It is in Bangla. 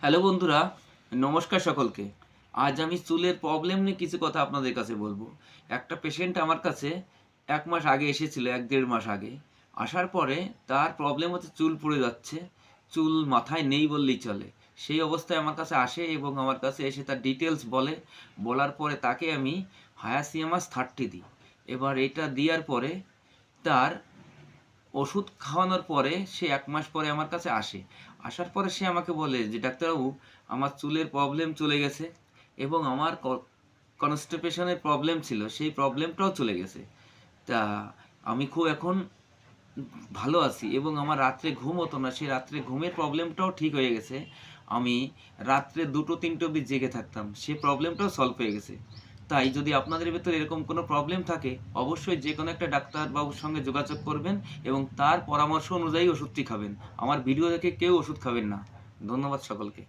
হ্যালো বন্ধুরা, নমস্কার সকলকে। আজ আমি চুলের প্রবলেম নিয়ে কিছু কথা আপনাদের কাছে বলবো। একটা পেশেন্ট আমার কাছে ১ মাস আগে এসেছিল, ১-১.৫ মাস আগে। আসার পরে তার প্রবলেম হচ্ছে চুল পড়ে যাচ্ছে। চুল মাথায় নেই বললেই চলে। সেই অবস্থায় আমার কাছে আসে এবং আমার কাছে এসে তার ডিটেইলস বলে। বলার পরে তাকে আমি হায়াসিয়ামাস 30 দিই। এবার এটা দেওয়ার পরে তার ওষুধ খাওয়ানোর পরে সে ১ মাস পরে আমার কাছে আসে। আসার পরে সে আমাকে বলে যে, "ডাক্তারবাবু, আমার চুলের প্রবলেম চলে গেছে এবং আমার কনস্টিপেশন এর প্রবলেম ছিল, সেই প্রবলেমটাও চলে গেছে। তা আমি খুব এখন ভালো আছি এবং আমার রাত্রে ঘুম হতো না। সেই রাত্রে ঘুমের প্রবলেমটাও ঠিক হয়ে গেছে। আমি রাত্রে ২টো-৩টো অবধি জেগে থাকতাম। সে প্রবলেমটাও সলভ হয়ে গেছে। তাই যদি আপনাদের ভেতরে এরকম কোনো প্রবলেম থাকে, অবশ্যই যেকোনো একটা ডাক্তারবাবুর সঙ্গে যোগাযোগ করবেন এবং তার পরামর্শ অনুযায়ী ওষুধটি খাবেন। আমার ভিডিও দেখে কেউ ওষুধ খাবেন না। ধন্যবাদ সকলকে।"